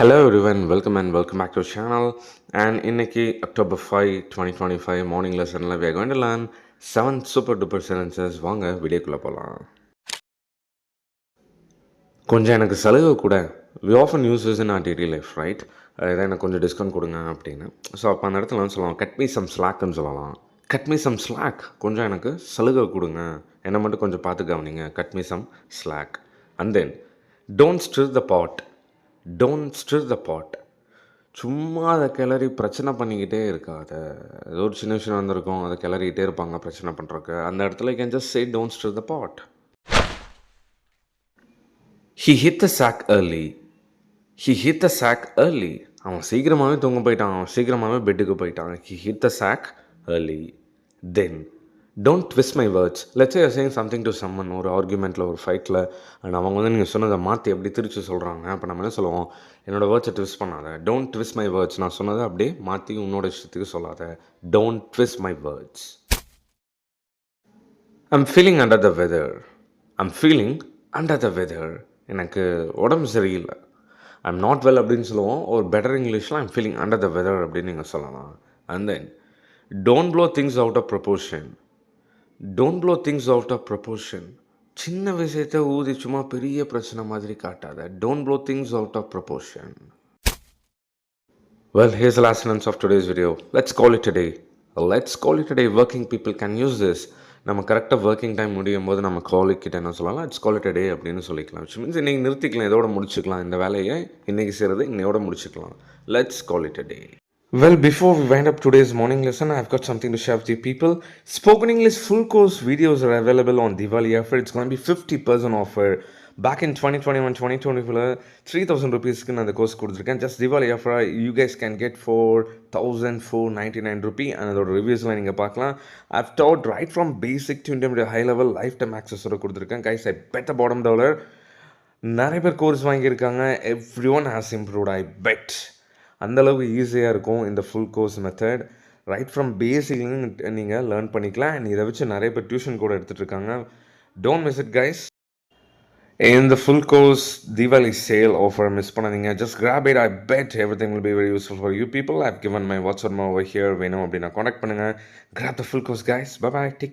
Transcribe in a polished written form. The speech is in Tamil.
Hello everyone, welcome and welcome back to our channel. And இன்னைக்கு October 5, 2025 morning lessonல we are going to learn 7 super duper sentences. வாங்க வீடியோக்குள்ள போகலாம். கொஞ்சம் எனக்கு சலுகை கூட. We often use this in our daily life, right? இதை எனக்கு கொஞ்சம் டிஸ்கவுண்ட் கொடுங்க அப்படின்னு. ஸோ அப்போ அந்த இடத்துல வந்து சொல்லலாம், கட் மீ சம் ஸ்லாக்னு சொல்லலாம். கட் மீ சம் ஸ்லாக், கொஞ்சம் எனக்கு சலுகை கொடுங்க, என்னை மட்டும் கொஞ்சம் பார்த்து கவனிங்க. Cut me some slack. And then don't stir the pot. Don't stir the pot. சும்மா அதை கிளறி பிரச்சனை பண்ணிக்கிட்டே இருக்காத. ஏதோ ஒரு சின்ன விஷயம் வந்திருக்கும், அதை கிளறிக்கிட்டே இருப்பாங்க பிரச்சனை பண்ணுறக்கு. அந்த இடத்துல you can just say don't stir the pot. He hit the sack early. He hit the sack early. அவன் சீக்கிரமாகவே தூங்க போயிட்டான், அவன் சீக்கிரமாகவே பெட்டுக்கு போயிட்டான். He hit the sack early. Then don't twist my words. Let's say you're saying something to someone, ஒரு ஆர்குமெண்ட்டில், ஒரு ஃபைட்டில், அண்ட் அவங்க வந்து நீங்கள் சொன்னதை மாற்றி எப்படி திருச்சி சொல்கிறாங்க. அப்போ நம்ம என்ன சொல்லுவோம், என்னோடய வேர்ட்ஸை ட்விஸ்ட் பண்ணாத. Don't twist my words. நான் சொன்னதை அப்படியே மாற்றி உன்னோட இஷ்டத்துக்கு சொல்லாத. Don't twist my words. I'm feeling under the weather. I'm feeling under the weather. எனக்கு உடம்பு சரியில்லை. ஐம் நாட் வெல் அப்படின்னு சொல்லுவோம். ஒரு பெட்டர் இங்கிலீஷில் I'm feeling under the weather அப்படின்னு நீங்கள் சொல்லலாம். And then don't blow things out of proportion. Don't blow things out of proportion. சின்ன விஷயத்தை ஊதி சும்மா பெரிய பிரச்சனை மாதிரி காட்டாத. Don't blow things out of proportion. Well, here's the last sentence of today's video. Let's call it a day. Let's call it a day. Working people can use this. நம்ம கரெக்டாக ஒர்க்கிங் டைம் முடியும் போது நம்ம காலிக்கிட்ட என்ன சொல்லலாம், இட்ஸ் கால் இட் அ டே அப்படின்னு சொல்லிக்கலாம். விச் மீன்ஸ் இன்றைக்கி நிறுத்திக்கலாம், இதோட முடிச்சுக்கலாம். இந்த வேலையை இன்றைக்கி செய்கிறது இன்னையோட முடிச்சுக்கலாம். Let's call it a day. Well, before we wind up today's morning lesson, I've got something to share with you people. Spoken English full course videos are available on Diwali offer. It's going to be 50% offer. Back in 2021, 2024, 3,000 rupees ku na the course kuduthirken. Just Diwali offer, you guys can get for 1,499 rupee. And the reviews la neenga paakalam. I've taught right from basic to intermediate high level lifetime access oda kuduthirken. Guys, I bet the bottom dollar. நிறைய பேர் கோர்ஸ் வாங்கியிருக்காங்க. Every one has improved, I bet. அந்தளவுக்கு ஈஸியாக இருக்கும் இந்த full course method. Right from பேசிக்லேருந்து நீங்கள் லேர்ன் பண்ணிக்கலாம். அண்ட் இதை வச்சு நிறைய பேர் டியூஷன் கூட எடுத்துகிட்டு இருக்காங்க. Don't miss it guys. இந்த full course Deepavali sale offer miss பண்ணாதீங்க. Just grab it. I bet everything will be very useful for you people. I have given my WhatsApp over here. வேணும் அப்படின்னா காண்டாக்ட் பண்ணுங்கள். Grab the full course guys. Bye bye, take care.